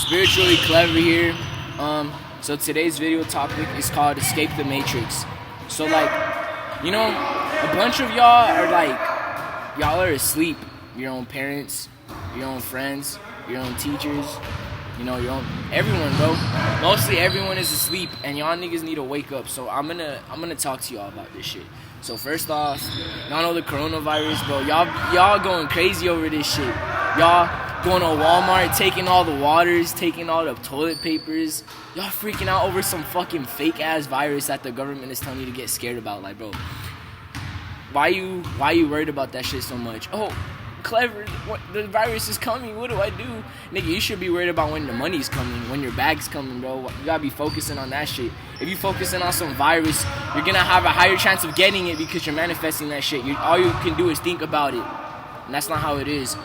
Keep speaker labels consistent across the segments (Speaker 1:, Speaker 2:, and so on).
Speaker 1: Spiritually Clever here. So today's video topic is called Escape the Matrix. So a bunch of y'all are asleep. Your own parents, your own friends, your own teachers, your own everyone, bro. Mostly everyone is asleep, and y'all niggas need to wake up. So I'm gonna talk to y'all about this shit. So first off, y'all know the coronavirus, bro. Y'all going crazy over this shit. Y'all going to Walmart, taking all the waters, taking all the toilet papers. Y'all freaking out over some fucking fake ass virus that the government is telling you to get scared about. Like, bro, why you worried about that shit so much? Oh, Clever, the virus is coming. What do I do? Nigga, you should be worried about when the money's coming, when your bag's coming, bro. You gotta be focusing on that shit. If you focusing on some virus, you're gonna have a higher chance of getting it because you're manifesting that shit. All you can do is think about it, and that's not how it is.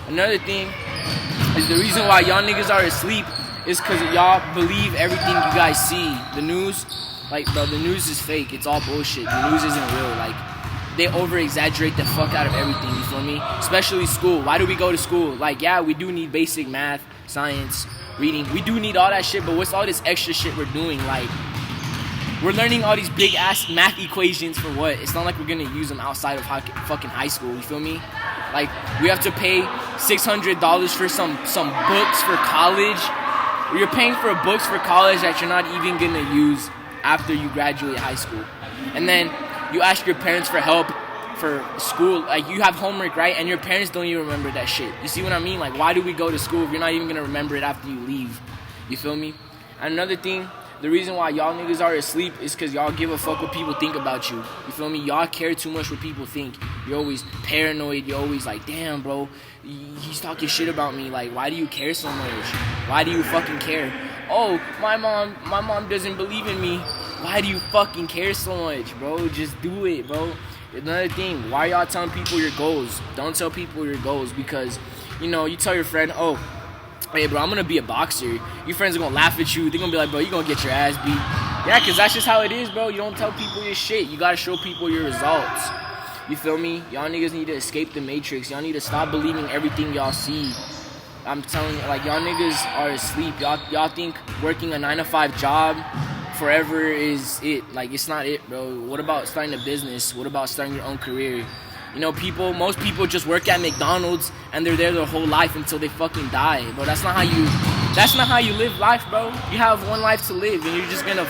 Speaker 1: Another thing is the reason why y'all niggas are asleep is because y'all believe everything you guys see. The news, bro, the news is fake. It's all bullshit. The news isn't real. They over-exaggerate the fuck out of everything, you feel me? Especially school. Why do we go to school? Yeah, we do need basic math, science, reading. We do need all that shit, but what's all this extra shit we're doing? We're learning all these big-ass math equations for what? It's not like we're gonna use them outside of fucking high school, you feel me? We have to pay $600 for some books for college. You're paying for books for college that you're not even gonna use after you graduate high school. And then you ask your parents for help for school. You have homework, right? And your parents don't even remember that shit. You see what I mean? Why do we go to school if you're not even gonna remember it after you leave? You feel me? And another thing, the reason why y'all niggas are asleep is because y'all give a fuck what people think about you. You feel me? Y'all care too much what people think. You're always paranoid. You're always damn, bro, he's talking shit about me. Why do you care so much? Why do you fucking care? Oh, my mom doesn't believe in me. Why do you fucking care so much, bro? Just do it, bro. Another thing, why y'all telling people your goals? Don't tell people your goals because, you tell your friend, oh, hey, bro, I'm going to be a boxer. Your friends are going to laugh at you. They're going to be like, bro, you going to get your ass beat. Yeah, because that's just how it is, bro. You don't tell people your shit. You got to show people your results. You feel me? Y'all niggas need to escape the matrix. Y'all need to stop believing everything y'all see. I'm telling you, y'all niggas are asleep. Y'all think working a 9-to-5 job forever is it. It's not it, bro. What about starting a business? What about starting your own career? Most people just work at McDonald's and they're there their whole life until they fucking die, bro. That's not how you live life, bro. You have one life to live, and you're just gonna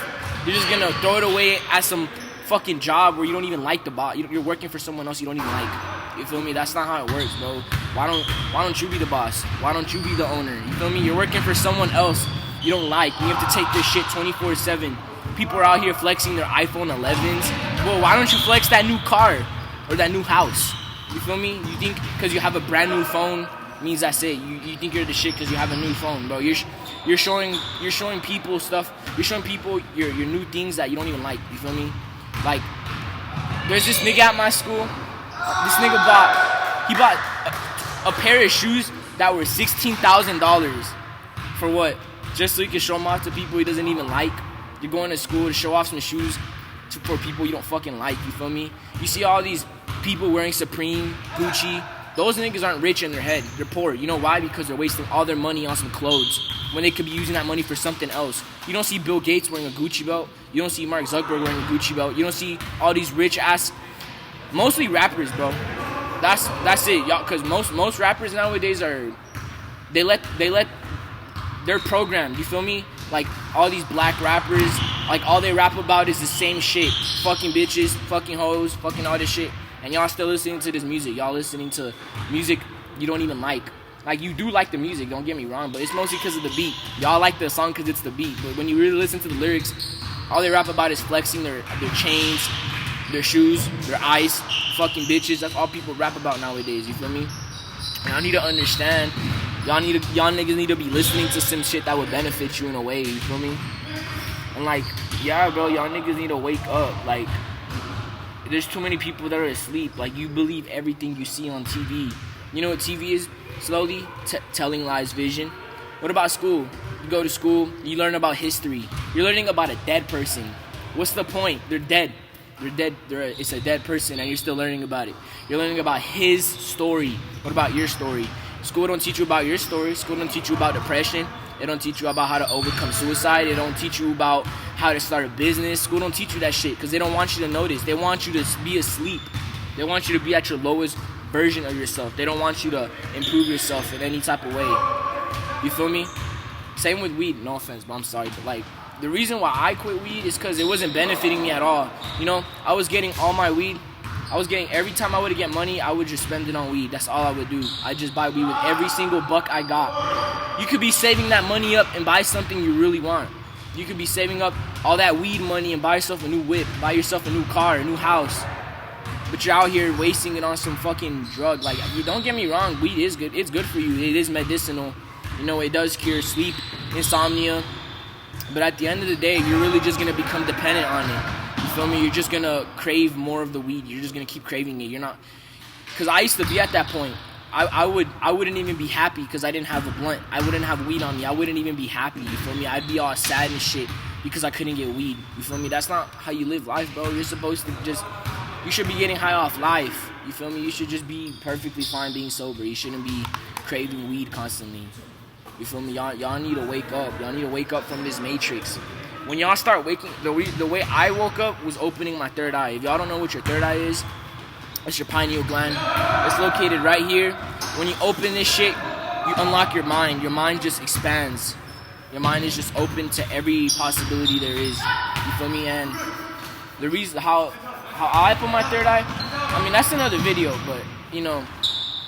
Speaker 1: throw it away at some fucking job where you don't even like the boss. You're working for someone else you don't even like. You feel me? That's not how it works, bro. Why don't you be the boss? Why don't you be the owner? You feel me? You're working for someone else you don't like. You have to take this shit 24/7. People are out here flexing their iPhone 11s. Well, why don't you flex that new car or that new house? You feel me? You think because you have a brand new phone means that's it? You think you're the shit because you have a new phone, bro? You're showing people stuff. You're showing people your new things that you don't even like. You feel me? There's this nigga at my school. This nigga bought a pair of shoes that were $16,000 for what? Just so he can show them off to people he doesn't even like. You're going to school to show off some shoes for people you don't fucking like. You feel me? You see all these people wearing Supreme, Gucci. Those niggas aren't rich in their head. They're poor. You know why? Because they're wasting all their money on some clothes when they could be using that money for something else. You don't see Bill Gates wearing a Gucci belt. You don't see Mark Zuckerberg wearing a Gucci belt. You don't see all these rich ass, mostly rappers, bro. That's it, y'all. Because most rappers nowadays they're programmed. You feel me? All these black rappers, all they rap about is the same shit. Fucking bitches, fucking hoes, fucking all this shit. And y'all still listening to this music. Y'all listening to music you don't even like. You do like the music, don't get me wrong, but it's mostly because of the beat. Y'all like the song because it's the beat. But when you really listen to the lyrics, all they rap about is flexing their chains, their shoes, their ice, fucking bitches. That's all people rap about nowadays, you feel me? And y'all need to understand, y'all niggas need to be listening to some shit that would benefit you in a way, you feel me? And yeah, bro, y'all niggas need to wake up. There's too many people that are asleep. You believe everything you see on TV. You know what TV is? Slowly telling lies vision. What about school? You go to school, you learn about history. You're learning about a dead person. What's the point? They're dead. They're dead. It's a dead person, and you're still learning about it. You're learning about his story. What about your story? School don't teach you about your story. School don't teach you about depression. It don't teach you about how to overcome suicide. It don't teach you about how to start a business. School don't teach you that shit because they don't want you to notice. They want you to be asleep. They want you to be at your lowest version of yourself. They don't want you to improve yourself in any type of way. You feel me? Same with weed. No offense, but I'm sorry. But like, the reason why I quit weed is because it wasn't benefiting me at all. You know, I was getting all my weed. Every time I would get money, I would just spend it on weed. That's all I would do. I just buy weed with every single buck I got. You could be saving that money up and buy something you really want. You could be saving up all that weed money and buy yourself a new whip, buy yourself a new car, a new house. But you're out here wasting it on some fucking drug. Like, don't get me wrong, weed is good. It's good for you. It is medicinal. You know, it does cure sleep, insomnia. But at the end of the day, you're really just going to become dependent on it. You feel me? You're just going to crave more of the weed. You're just going to keep craving it. You're not... Because I used to be at that point. I wouldn't even be happy because I didn't have a blunt. I wouldn't have weed on me. I wouldn't even be happy. You feel me? I'd be all sad and shit because I couldn't get weed. You feel me? That's not how you live life, bro. You're supposed to just... You should be getting high off life. You feel me? You should just be perfectly fine being sober. You shouldn't be craving weed constantly. You feel me? Y'all need to wake up. Y'all need to wake up from this matrix. When y'all start waking, the way I woke up was opening my third eye. If y'all don't know what your third eye is, it's your pineal gland. It's located right here. When you open this shit, you unlock your mind. Your mind just expands. Your mind is just open to every possibility there is. You feel me? And the reason how I put my third eye, I mean, that's another video, but you know,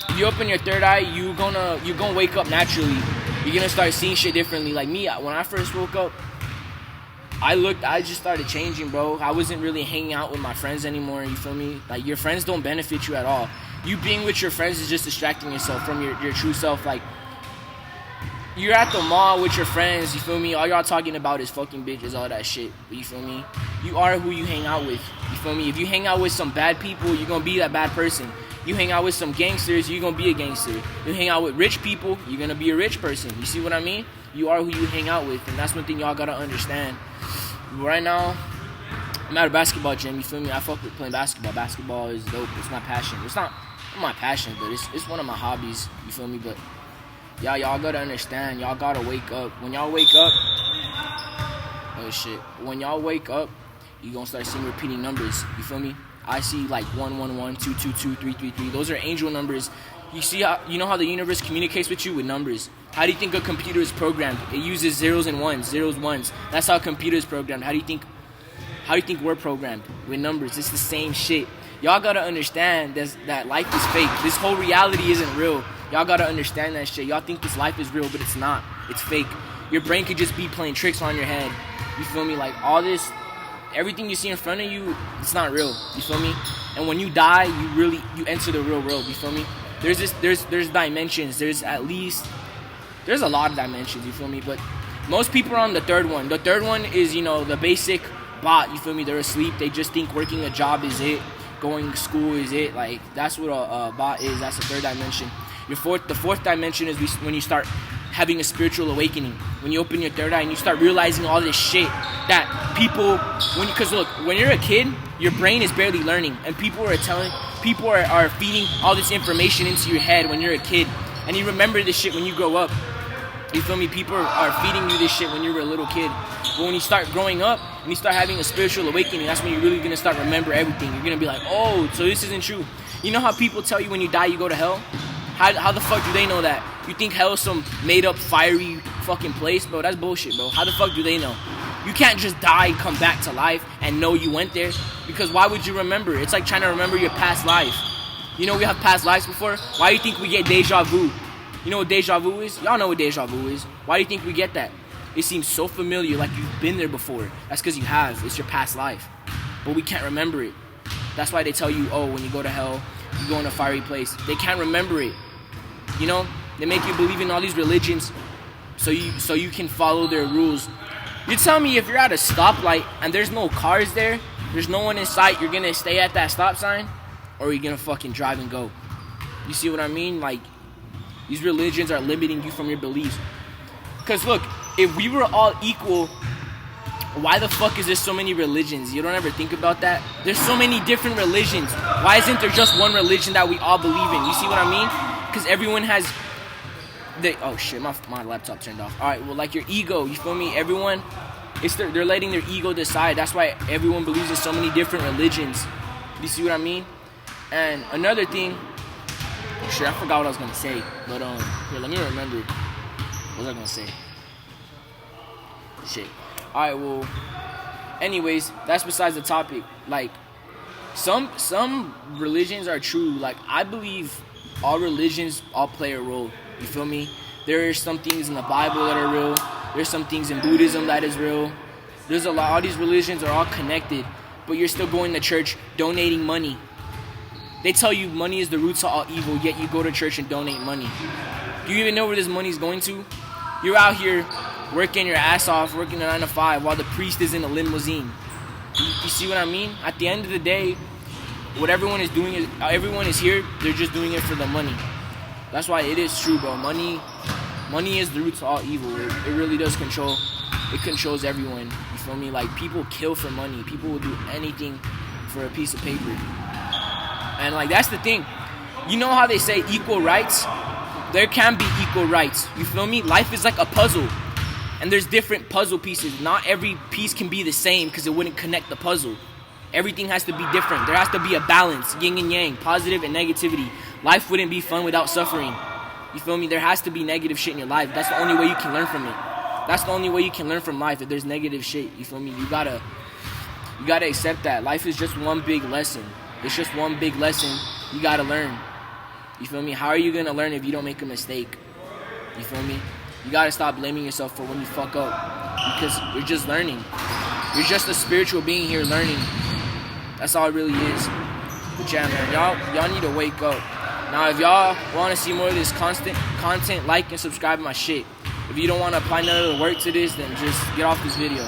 Speaker 1: if you open your third eye, you're gonna wake up naturally. You're gonna start seeing shit differently. Like me, when I first woke up, I just started changing, bro. I wasn't really hanging out with my friends anymore, you feel me? Like, your friends don't benefit you at all. You being with your friends is just distracting yourself from your true self. Like, you're at the mall with your friends, you feel me? All y'all talking about is fucking bitches, all that shit, you feel me? You are who you hang out with, you feel me? If you hang out with some bad people, you're gonna be that bad person. You hang out with some gangsters, you're gonna be a gangster. You hang out with rich people, you're gonna be a rich person. You see what I mean? You are who you hang out with, and that's one thing y'all gotta understand. Right now, I'm at a basketball gym, you feel me? I fuck with playing basketball. Basketball is dope. It's my passion. It's not my passion, but it's one of my hobbies, you feel me? But y'all gotta understand. Y'all gotta wake up. When y'all wake up, oh shit. When y'all wake up, you gonna start seeing repeating numbers, you feel me? I see like 111, 222, 333. Those are angel numbers. You see how, you know how the universe communicates with you with numbers? How do you think a computer is programmed? It uses zeros and ones, ones. That's how a computer is programmed. How do you think we're programmed? With numbers. It's the same shit. Y'all gotta understand that life is fake. This whole reality isn't real. Y'all gotta understand that shit. Y'all think this life is real, but it's not. It's fake. Your brain could just be playing tricks on your head. You feel me? Like, all this, everything you see in front of you, it's not real. You feel me? And when you die, you enter the real world. You feel me? There's dimensions. There's a lot of dimensions, you feel me? But most people are on the third one. The third one is, you know, the basic bot, you feel me? They're asleep. They just think working a job is it. Going to school is it. Like, that's what a bot is. That's the third dimension. The fourth dimension is when you start having a spiritual awakening. When you open your third eye and you start realizing all this shit that people, because look, when you're a kid, your brain is barely learning, and people are feeding all this information into your head when you're a kid, and you remember this shit when you grow up. You feel me? People are feeding you this shit when you were a little kid. But when you start growing up and you start having a spiritual awakening, that's when you're really gonna start remember everything. You're gonna be like, oh, so this isn't true. You know how people tell you when you die you go to hell? How the fuck do they know that? You think hell is some made up fiery fucking place? Bro, that's bullshit, bro. How the fuck do they know? You can't just die, come back to life, and know you went there. Because why would you remember? It's like trying to remember your past life. You know we have past lives before? Why do you think we get deja vu? You know what deja vu is? Y'all know what deja vu is. Why do you think we get that? It seems so familiar, like you've been there before. That's because you have. It's your past life. But we can't remember it. That's why they tell you, oh, when you go to hell, you go in a fiery place. They can't remember it. You know? They make you believe in all these religions so you can follow their rules. You tell me if you're at a stoplight and there's no cars there, there's no one in sight, you're gonna stay at that stop sign, or are you gonna fucking drive and go? You see what I mean? Like, these religions are limiting you from your beliefs. Because look, if we were all equal, why the fuck is there so many religions? You don't ever think about that? There's so many different religions. Why isn't there just one religion that we all believe in? You see what I mean? Because everyone has oh shit, my laptop turned off. All right, well, like your ego, you feel me? Everyone, they're letting their ego decide. That's why everyone believes in so many different religions. You see what I mean? And another thing, shit, I forgot what I was gonna say. But here, let me remember. What was I gonna say? Shit. All right, well, anyways, that's besides the topic. Like, some religions are true. Like, I believe all religions all play a role. You feel me? There are some things in the Bible that are real. There's some things in Buddhism that is real. There's a lot. All these religions are all connected, but you're still going to church, donating money. They tell you money is the root to all evil, yet you go to church and donate money. Do you even know where this money is going to? You're out here working your ass off, working a 9 to 5, while the priest is in a limousine. You see what I mean? At the end of the day, what everyone is doing is, everyone is here, they're just doing it for the money. That's why it is true, bro. Money is the root to all evil. It really does control. It controls everyone. You feel me? Like, people kill for money. People will do anything for a piece of paper. And, like, that's the thing. You know how they say equal rights? There can be equal rights. You feel me? Life is like a puzzle. And there's different puzzle pieces. Not every piece can be the same because it wouldn't connect the puzzle. Everything has to be different. There has to be a balance, yin and yang, positive and negativity. Life wouldn't be fun without suffering. You feel me? There has to be negative shit in your life. That's the only way you can learn from it. That's the only way you can learn from life, if there's negative shit. You feel me? You gotta accept that. Life is just one big lesson. It's just one big lesson you gotta learn. You feel me? How are you gonna learn if you don't make a mistake? You feel me? You gotta stop blaming yourself for when you fuck up, because you're just learning. You're just a spiritual being here learning. That's all it really is. But yeah, man, y'all need to wake up. Now, if y'all want to see more of this constant content, like and subscribe to my shit. If you don't want to apply none of the work to this, then just get off this video.